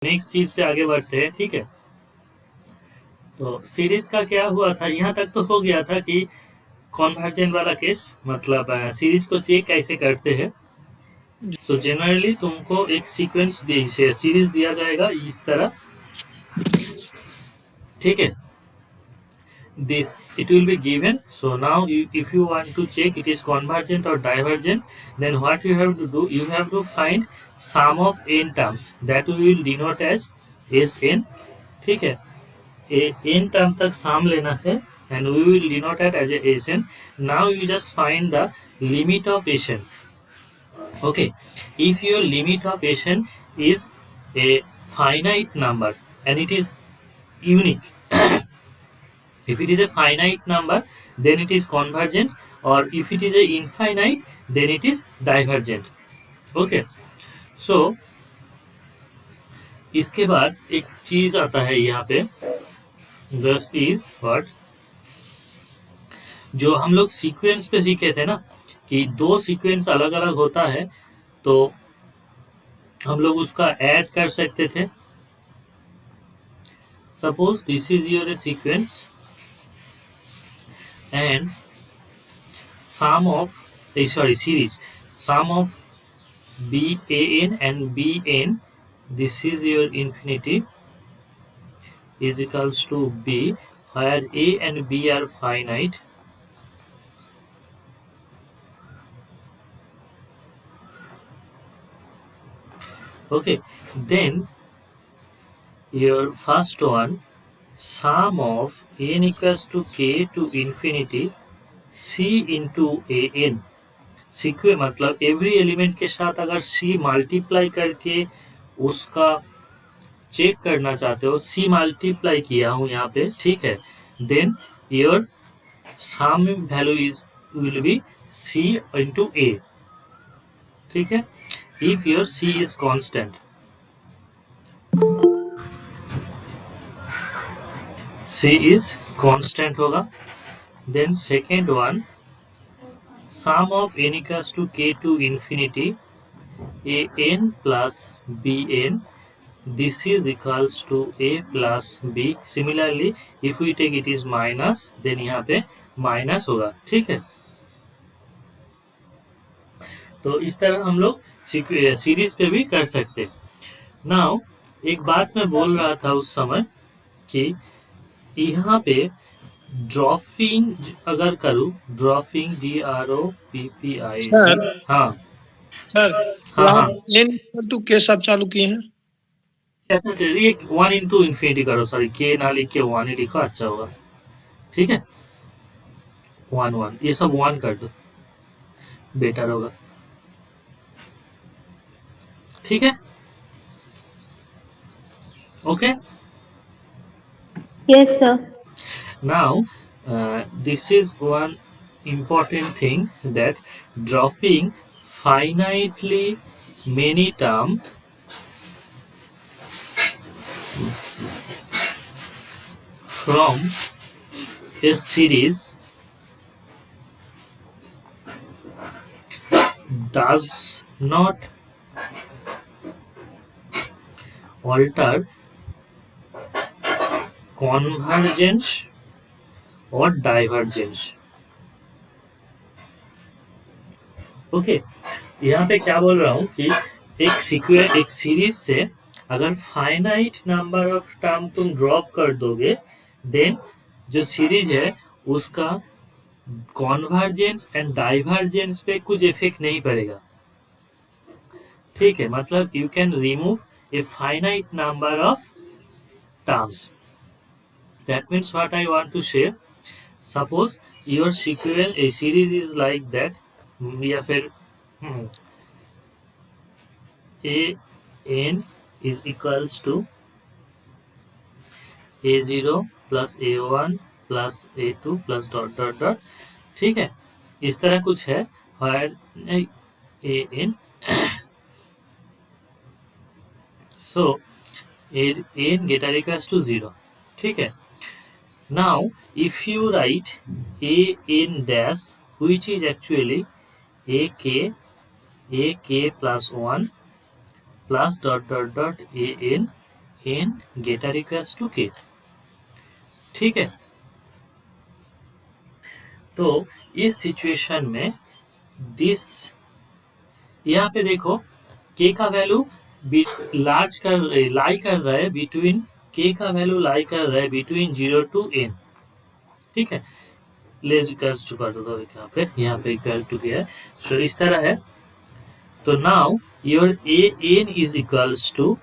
Next चीज पे आगे बढ़ते हैं, ठीक है। तो सीरीज का क्या हुआ था, यहाँ तक तो हो गया था कि कॉन्वर्जेंट वाला केस, मतलब सीरीज को चेक कैसे करते हैं। तो जनरली तुमको एक सीक्वेंस सीरीज दिया जाएगा इस तरह, ठीक है। this it will be given. So now if you want to check it is convergent or divergent, then what you have to do, you have to find sum of n terms that we will denote as Sn, ठीक है। n term तक sum लेना है and we will denote it as a Sn. Now you just find the limit of Sn. Okay, if your limit of Sn is a finite number and it is unique, if it is a finite number then it is convergent, or if it is a infinite then it is divergent. Okay, so इसके बाद एक चीज आता है यहाँ पे, this is what, जो हम लोग सीक्वेंस पे सीखे थे ना कि दो सीक्वेंस अलग अलग होता है तो हम लोग उसका ऐड कर सकते थे। Suppose this is your sequence and sum of series, sum of ban and bn, this is your infinity, is equals to b, where a and b are finite. Okay, then your first one, sum of n equals to k to infinity c into an, sequence मतलब every element के साथ अगर C multiply करके उसका check करना चाहते हो, C multiply किया हूं यहाँ पे, ठीक है, then your sum value is will be C into A, ठीक है, if your C is constant, C is constant होगा। Then second one, sum of n equals to k to infinity an plus bn, this is equals to a plus b. Similarly if we take it is minus, then यहाँ पे minus होगा, ठीक है। तो इस तरह हम लोग सीरीज पे भी कर सकते। नाउ एक बात मैं बोल रहा था उस समय कि यहाँ पे ड्रॉपिंग अगर करूँ, ड्रॉपिंग DROPPI, हाँ सर हाँ हाँ n टू के सब चालू किए हैं। अच्छा चलिए 1 इंटू इन्फिनिटी करो, सॉरी के ना लिख के 1 ही लिखो, अच्छा होगा, ठीक है। 1 1 ये सब 1 कर दो, बेटर होगा, ठीक है। Okay, Yes, sir. Now this is one important thing, that dropping finitely many terms from a series does not alter convergence और डाइवर्जेंस। ओके, यहाँ पे क्या बोल रहा हूँ कि एक सीरीज से अगर फाइनाइट नंबर ऑफ टर्म तुम ड्रॉप कर दोगे, देन जो सीरीज है उसका कॉन्वर्जेंस एंड डाइवर्जेंस पे कुछ इफेक्ट नहीं पड़ेगा, ठीक है। मतलब you can remove a finite number of terms. That means what I want to say, suppose your sequence a series is like that, या फिर A N is equals to A0 plus A1 plus A2 plus dot dot dot, ठीक है, इस तरह कुछ है, where an so an greater equals to 0, ठीक है। Now if you write an dash, which is actually ak plus 1 plus dot dot dot an n greater equals to k। ठीक है, तो इस सिचुएशन में दिस, यहाँ पे देखो k का वैल्यू लार्ज कर लाई कर रहा है बिटवीन, k का वैल्यू लाई कर रहा है बिटवीन 0 to n। ठीक है, लेस इक्वल्स टू कर दो यहाँ पे इक्वल टू क्या है, सो इस तरह है। तो now your A N is equals to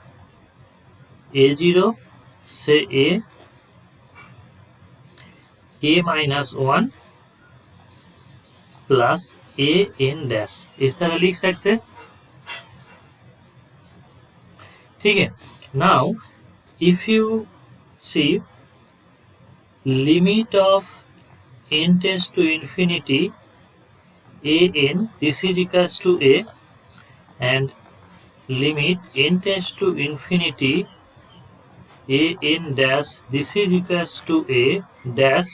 a0 से a k minus 1 plus a n dash, इस तरह लिख सकते हैं। ठीक है, now if you see limit of n tends to infinity a n, this is equals to a, and limit n tends to infinity a n dash, this is equals to a dash,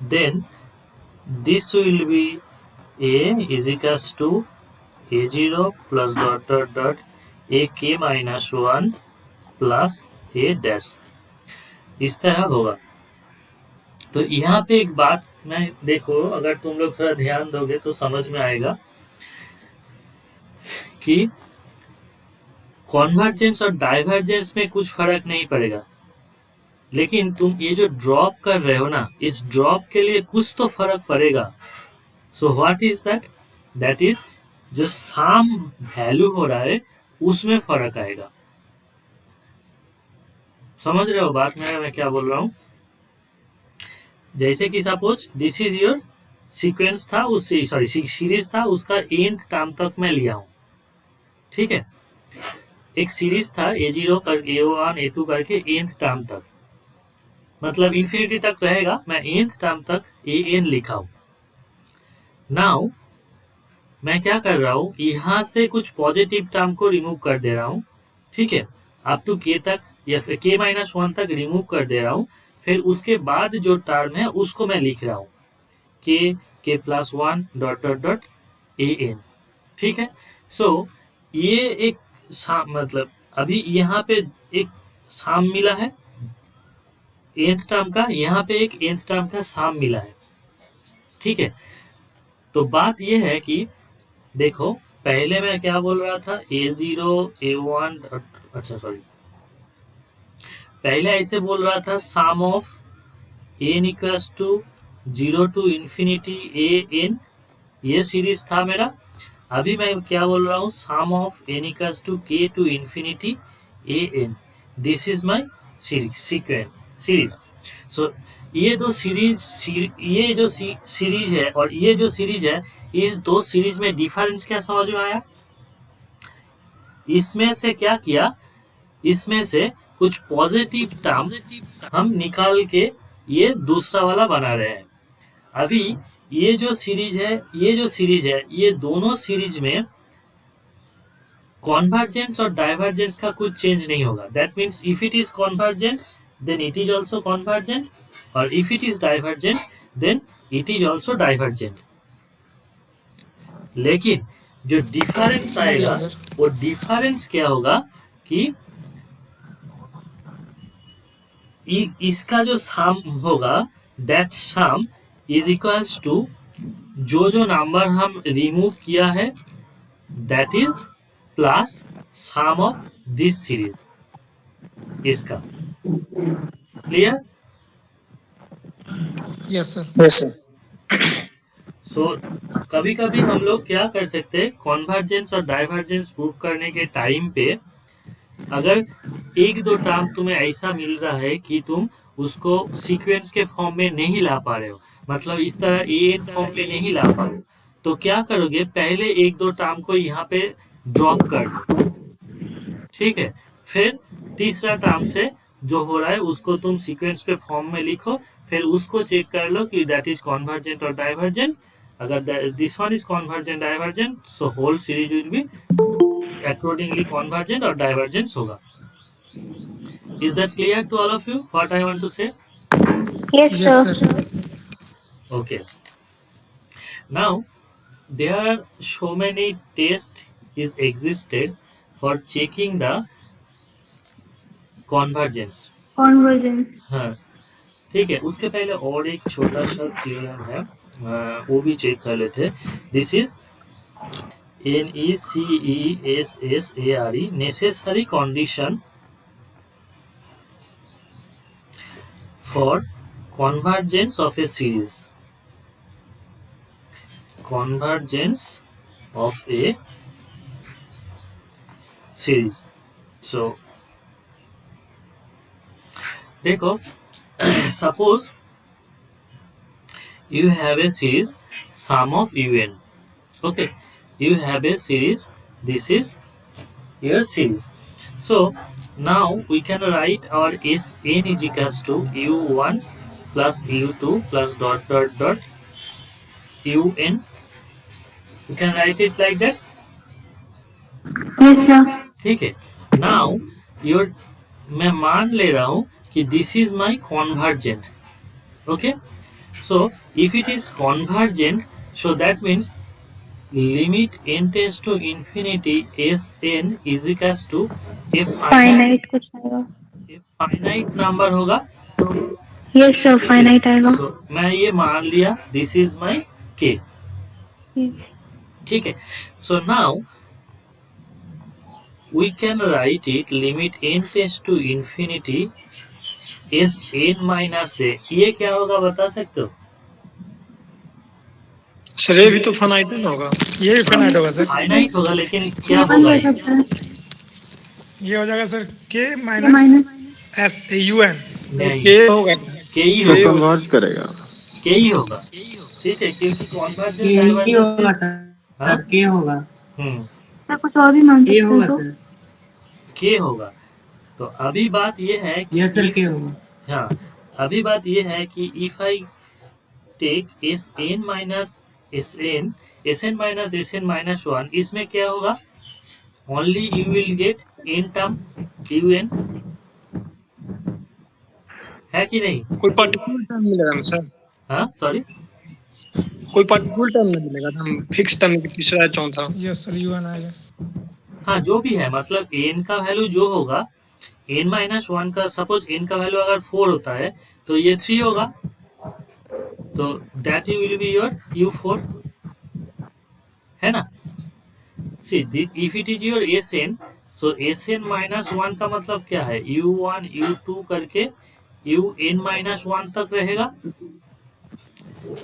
then this will be a is equals to a0 plus dot dot dot a k minus 1 plus a dash, इस तरह होगा। तो यहाँ पे एक बात मैं देखो, अगर तुम लोग थोड़ा ध्यान दोगे तो समझ में आएगा कि कॉन्वर्जेंस और डाइवर्जेंस में कुछ फर्क नहीं पड़ेगा, लेकिन तुम ये जो ड्रॉप कर रहे हो ना, इस ड्रॉप के लिए कुछ तो फर्क पड़ेगा। So what is that? That is जो सम वैल्यू हो रहा है उसमें फर्क आएगा। समझ रहे हो बात मेरा, मैं क्या बोल रहा हूँ? जैसे कि suppose this is your sequence था, उस सॉरी सीरीज था, उसका nth टर्म तक मैं लिया हूँ। ठीक है, एक सीरीज था a0 कर a1 a2 करके nth टर्म तक, मतलब इंफिनिटी तक रहेगा, मैं nth टर्म तक an लिखा हूं। नाउ मैं क्या कर रहा हूं, यहां से कुछ पॉजिटिव टर्म को रिमूव कर दे रहा हूं। ठीक है, अप टू k तक या फिर k माइनस 1 तक रिमूव कर दे रहा हूं, फिर उसके बाद जो टर्म है उसको मैं लिख रहा हूं k plus 1 dot dot dot an। ठीक है, सो ये एक मतलब अभी यहाँ पे एक साम मिला है nth टर्म का, यहाँ पे एक nth टर्म का साम मिला है। ठीक है, तो बात ये है कि देखो पहले मैं क्या बोल रहा था, a0 a1, अच्छा सॉरी, पहले ऐसे बोल रहा था sum of n equals to 0 to infinity an, ये सीरीज था मेरा। अभी मैं क्या बोल रहा हूँ, sum of n equals to k to infinity an, this is my series. So ये दो ये जो सीरीज है और ये जो सीरीज है, इस दो सीरीज में डिफरेंस क्या समझ में आया? इसमें से क्या किया, इसमें से कुछ पॉजिटिव टर्म हम निकाल के ये दूसरा वाला बना रहे हैं। अभी ये जो सीरीज है, ये दोनों सीरीज में कॉन्वर्जेंस और डाइवर्जेंस का कुछ चेंज नहीं होगा। That means if it is convergent then it is also convergent, और if it is divergent then it is also divergent. लेकिन जो डिफरेंस आएगा वो डिफरेंस क्या होगा कि इसका जो सम होगा, that sum is equals to जो नंबर हम रिमूव किया है that is plus sum of this series, इसका। क्लियर? Yes sir. सो कभी कभी हम लोग क्या कर सकते हैं, कॉन्वर्जेंस और डाइवर्जेंस प्रूव करने के टाइम पे अगर एक दो टर्म तुम्हें ऐसा मिल रहा है कि तुम उसको सीक्वेंस के फॉर्म में नहीं ला पा रहे हो, मतलब इस तरह an फॉर्म पे नहीं ला पा रहे हो, तो क्या करोगे, पहले एक दो टर्म को यहाँ पे ड्रॉप कर दो। ठीक है, फिर तीसरा टर्म से जो हो रहा है उसको तुम सीक्वेंस पे फॉर्म में लिखो, फिर उसको चेक कर लो कि दैट इज कॉन्वर्जेंट और डाइवर्जेंट। अगर this one is convergent divergent, so whole series will be accordingly convergent और डाइवर्जेंस होगा। Is that clear to all of you what I want to say? Yes, sir. Okay, now there are so many tests is existed for checking the convergence. Convergence. हाँ ठीक है, उसके पहले और एक छोटा सा थ्योरम है, वो भी चेक कर लेते हैं. This is NECESSARE necessary condition for convergence of a series. Convergence of a series. So देखो, suppose you have a series sum of un. Okay, you have a series. This is your series. So now we can write our Sn is equals to u1 plus u2 plus dot dot dot un. You can write it like that. Yes, sir. ठीक है. Now your मैं मान ले रहा हूँ कि this is my convergent. Okay. So if it is convergent, so that means limit n tends to infinity Sn is equals to a Finite कुछ आएगा. finite number होगा. Yes, sir. Finite आएगा. So मैं ये मान लिया this is my k. Yes. ठीक है. So now we can write it limit n tends to infinity Sn minus a. ये क्या होगा बता सकते हो? सर ये भी तो फाइनाइट ना होगा. ये भी फाइनाइट होगा सर. फाइनाइट होगा लेकिन क्या होगा ये? ये हो जाएगा सर के माइनस एस यू एन. नहीं, के होगा. के ही के होगा. कन्वर्ज करेगा. के ही होगा. ठीक है, क्योंकि कॉन्वर्जेंस ये डाइवर्जेंस होगा सर. हाँ? के होगा. सर कुछ और भी मान के सकते होगा हो तो. सर. के होगा. तो अभी बात ये है कि यस सर के होगा. हाँ, अभी बात ये है कि if I take Sn minus Sn minus Sn minus 1, इसमें क्या होगा? Only you will get n term un, है कि नहीं? कोई पर्टिकुलर टर्म मिलेगा ना सर. हाँ सॉरी, कोई पर्टिकुलर टर्म नहीं मिलेगा. हम फिक्स टर्म की तीसरा चौथा. यस सर यू एन आएगा. हाँ जो भी है, मतलब n का वैल्यू जो होगा, n माइनस 1 का सपोज n का वैल्यू अगर 4 होता है तो ये 3 होगा. तो that will be your u4, है ना. See if it is your Sn, so Sn minus 1 का मतलब क्या है? u1 u2 करके un माइनस 1 तक रहेगा.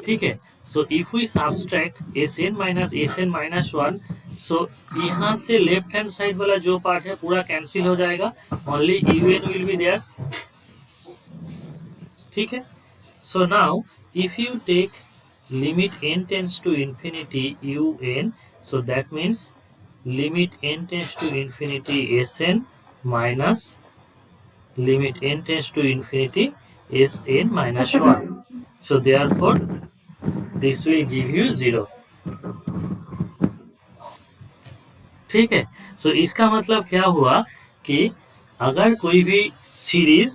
ठीक है. So if we subtract Sn minus 1, so यहाँ से लेफ्ट हैंड साइड वाला जो पार्ट है पूरा कैंसिल हो जाएगा. Only un will be there. ठीक है. So now if you take limit n tends to infinity un, so that means limit n tends to infinity Sn minus limit n tends to infinity Sn minus 1. So therefore this will give you 0. ठीक है. सो इसका मतलब क्या हुआ कि अगर कोई भी सीरीज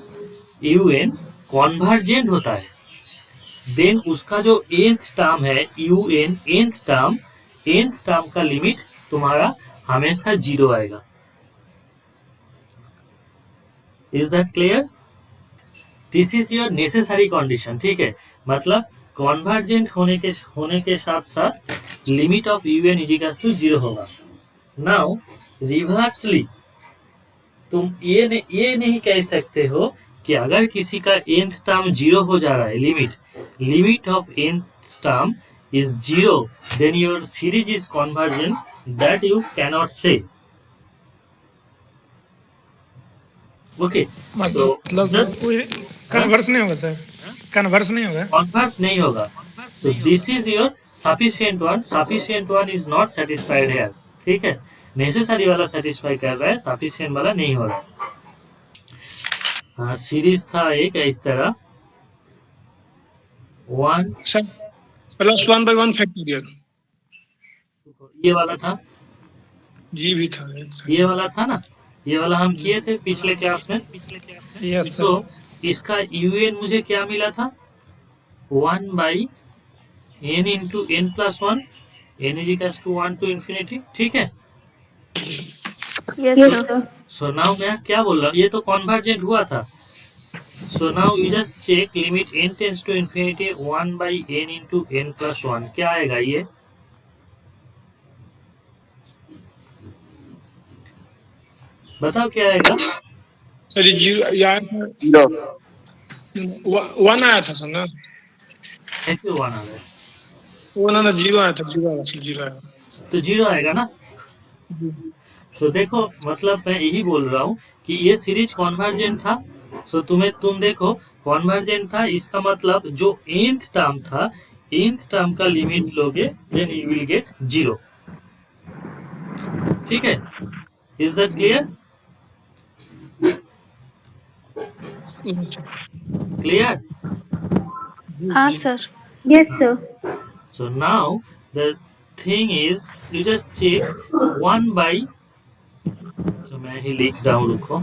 un कॉन्वर्जेंट होता है, देन उसका जो nth टर्म है un, nth टर्म का लिमिट तुम्हारा हमेशा 0 आएगा. Is that clear? This is your necessary condition. ठीक है, मतलब कॉन्वर्जेंट होने के साथ साथ limit of un is equal to 0 होगा. नाउ रिवर्सली तुम ये नहीं कह सकते हो कि अगर किसी का nth टर्म 0 हो जा रहा है, limit of nth term is 0, then your series is convergent. That you cannot say. Okay, so मतलब just कोई कन्वर्स नहीं होगा सर. कन्वर्स नहीं होगा. converse नहीं होगा. So this is your sufficient one. Sufficient one is not satisfied here. ठीक है, नेसेसरी वाला सेटिस्फाई कर रहा है, सफिशिएंट वाला नहीं हो रहा है. हाँ, सीरीज था एक इस तरह 1 सर प्लस 1/1 फैक्टोरियल. ये वाला था, जी भी था. ये वाला था ना, ये वाला हम किए थे पिछले क्लास में. यस तो सर. इसका un मुझे क्या मिला था? 1/n into n plus 1, n is equals to 1 to infinity. ठीक है. Yes, Yes, sir. sir. So now मैं क्या बोल रहा हूँ, ये तो कॉन्वर्जेंट हुआ था. So now you just check limit n tends to infinity 1 by n into n plus 1 क्या आएगा ये. बताओ क्या आएगा. सर ये जीरो ये आया था, जीरो 1 आया था सर ना, ऐसे 1 आ गया वो ना जीरो आया था, जीरो आया था, जीरो आया. तो 0 आएगा ना. जी. सो देखो मतलब मैं यही बोल रहा हूँ कि ये सीरीज कॉन्वर्जेंट था. सो तुम देखो कॉन्वर्जेंट था, इसका मतलब जो nth टर्म था, nth टर्म का लिमिट लोगे देन यू विल गेट 0. ठीक है, इज दैट क्लियर. क्लियर. हाँ sir. Yes, sir. So now the thing is you just check 1 by, so मैं ही लिख रहा हूँ, रुको.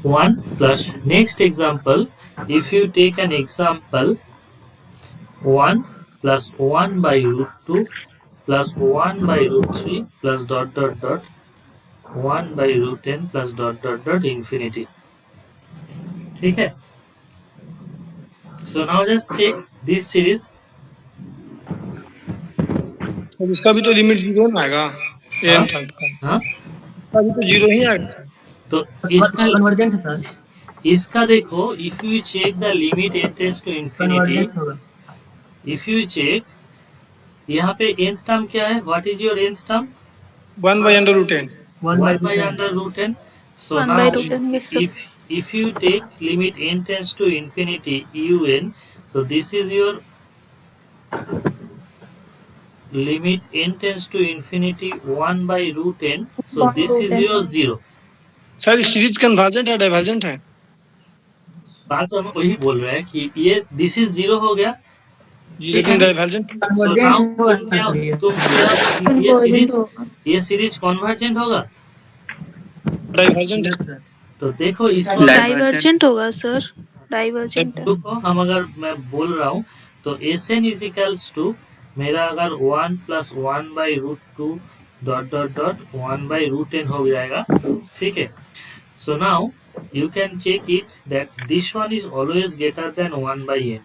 1 plus next example, if you take an example 1 plus 1 by root 2 plus 1 by root 3 plus dot dot dot 1 by root n plus dot dot dot infinity. ठीक है. So now just check this series. अब इसका भी तो limit zero ना आएगा, हाँ? n तक का, हाँ, इसका भी तो जीरो ही आएगा. तो इसका कन्वर्जेंट है सर. इसका देखो, if you check the limit n tends to infinity, convergent होगा. इफ यू चेक यहाँ पे nth टर्म क्या है, what is your nth term. 1 by under root n. 1 by under root n. So 1 now by root n, yes sir. if you take limit n tends to infinity un, so this is your limit n tends to infinity 1 by root n, so One this root is n. your 0. Sir ये series convergent है, divergent है? बात तो हम वही बोल रहे हैं कि ये दिस इज 0 हो गया. जी, लेकिन डाइवर्जेंट So now Convergent होगा. ये सीरीज कॉन्वर्जेंट होगा. डाइवर्जेंट है. तो देखो इसको डाइवर्जेंट होगा सर. डाइवर्जेंट है. देखो हम अगर मैं बोल रहा हूँ तो Sn इज इक्वल्स टू मेरा अगर 1 plus 1 by root 2 dot dot dot 1 by root n हो जाएगा. ठीक है. So now you can check it that this one is always greater than 1 by n.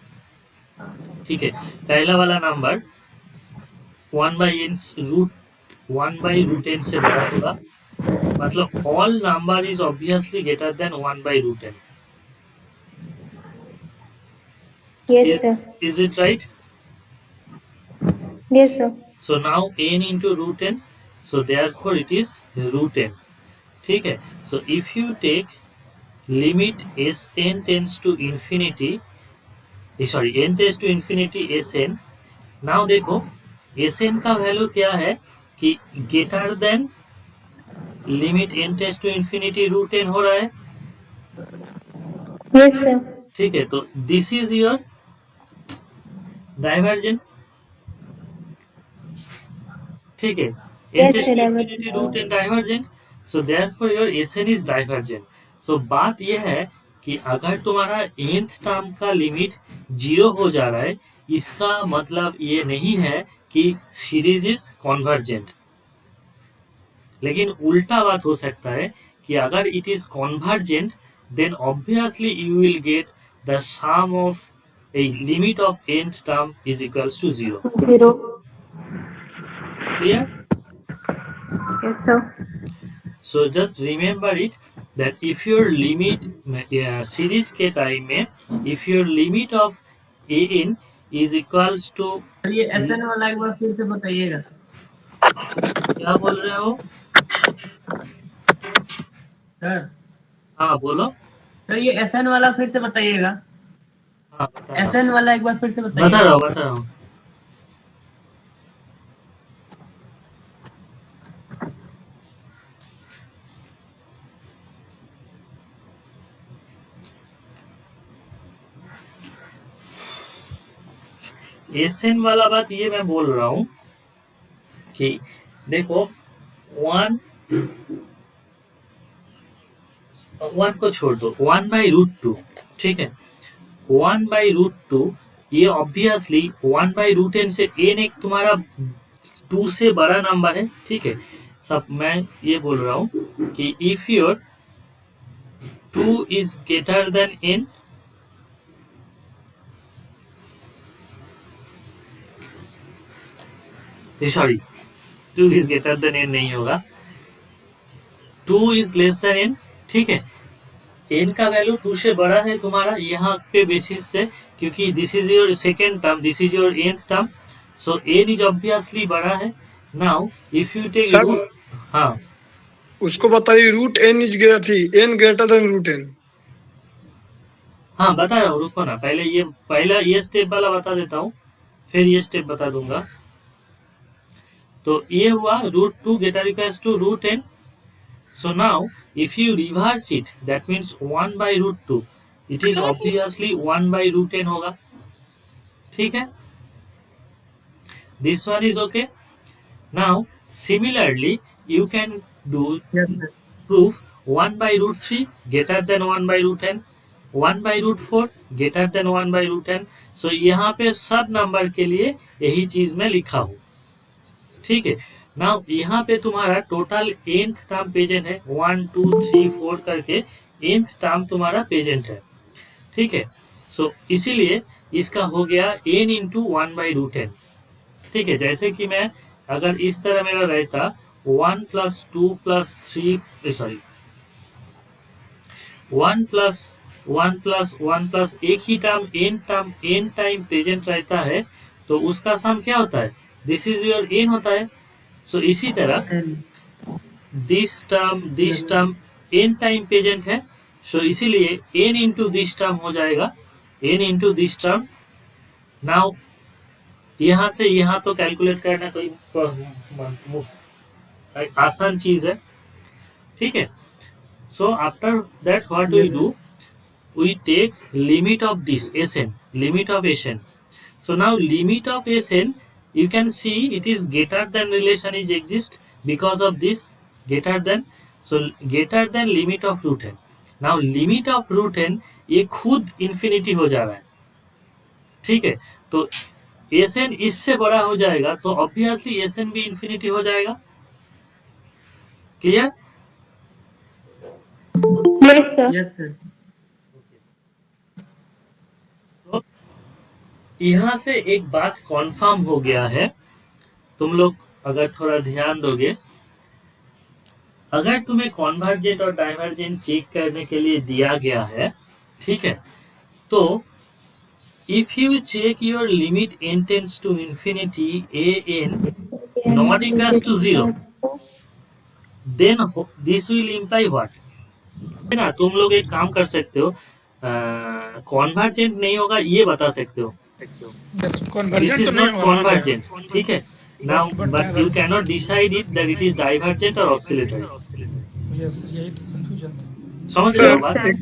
ठीक है, पहला वाला number 1 by n root 1 by root n से बड़ा होगा, मतलब all number is obviously greater than 1 by root n. Yes, sir. Is it right? Yes, sir. So now n into root n, so therefore it is root n. ठीक है. So if you take limit Sn tends to infinity, sorry n tends to infinity Sn, now देखो Sn का value क्या है कि greater than limit n tends to infinity root n हो रहा है. Yes, sir. ठीक है, तो दिस इज योर डाइवर्जेंट. ठीक है, n tends to infinity root n divergent, so therefore your Sn is divergent. So बात यह है कि अगर तुम्हारा nth टर्म का लिमिट 0 हो जा रहा है, इसका मतलब ये नहीं है कि सीरीज इज कॉन्वर्जेंट. लेकिन उल्टा बात हो सकता है कि अगर it is convergent then obviously you will get the sum of a limit of nth term is equals to 0. 0. Clear? Yes, sir. So just remember it that if your limit series के time में if your limit of an is equals to, ये SN वाला एक बार फिर से बताइएगा. क्या बोल रहे हो सर हाँ बोलो. सर ये एसएन वाला फिर से बताइएगा. हाँ एसएन वाला एक बार फिर से बता बताइएगा. रहा हूँ. Sn वाला बात ये मैं बोल रहा हूँ कि देखो 1 को छोड़ दो, 1 by root 2. ठीक है, 1 by root 2 ये ऑब्वियसली 1 by root n से n एक तुम्हारा 2 से बड़ा नंबर है, ठीक है। सब मैं ये बोल रहा हूँ कि if your 2 is greater than n, sorry 2 is greater than n नहीं होगा, 2 इज लेस देन n, ठीक है। n का वैल्यू 2 से बड़ा है तुम्हारा यहाँ पे बेसिस से, क्योंकि this is your second term, this is your nth term, so n is obviously बड़ा है। Now if you take sir, हाँ उसको बताइए root N is greater N greater than root N. हाँ बता रहा हूँ, रुको ना, पहला ये स्टेप वाला बता देता हूँ, फिर ये स्टेप बता दूंगा। तो ये हुआ √2 greater equals to root n. So now if you reverse it, that means 1 by √2, it is obviously 1 by root n होगा, ठीक है। This one is okay. Now similarly you can do Yes, sir. proof 1 by √3 greater than 1 by root n, 1 by √4 greater than 1 by root n. So यहाँ पे सब number के लिए यही चीज में लिखा हूँ, ठीक है। नाउ यहाँ पे तुम्हारा टोटल nth टर्म प्रेजेंट है, 1 2 3 4 करके nth टर्म तुम्हारा प्रेजेंट है, ठीक है। सो इसीलिए इसका हो गया n into 1 by root n, ठीक है। जैसे कि मैं अगर इस तरह मेरा रहता 1 + 2 + 3 सॉरी 1 + 1 + 1 + एक ही टर्म n टाइम प्रेजेंट रहता है, तो उसका सम क्या होता है, दिस इज योर n होता है। सो इसी तरह this term n time present है, सो इसीलिए n इंटू दिस टर्म हो जाएगा, n into this term. Now यहाँ से यहाँ तो कैलकुलेट करना कोई आसान चीज है, ठीक है। So after that what we do, we take limit of this Sn, limit of Sn. So now limit of Sn, you can see it is greater than relation is exist because of this greater than, so greater than limit of root n. Now limit of root n ये खुद infinity हो जा रहा है, ठीक है। तो Sn इससे बड़ा हो जाएगा तो ऑब्वियसली Sn भी इंफिनिटी हो जाएगा, clear. Yes, sir. Yes, sir. यहाँ से एक बात कॉन्फर्म हो गया है, तुम लोग अगर थोड़ा ध्यान दोगे, अगर तुम्हें कॉन्वर्जेंट और डाइवर्जेंट चेक करने के लिए दिया गया है, ठीक है, तो if you check your limit n tends to infinity an not equals to 0, then this will imply what, है ना। तुम लोग एक काम कर सकते हो, कॉन्वर्जेंट नहीं होगा ये बता सकते हो, दिस कन्वर्जेंट इज तो नहीं नॉट होगा वहाँ पे। कॉन्वर्जेंट, ठीक है। Now but you can not decide it that it is divergent और ऑसिलेटरी, यस सर, यही तो कंफ्यूजन था। समझ रहे हो सर बात। एक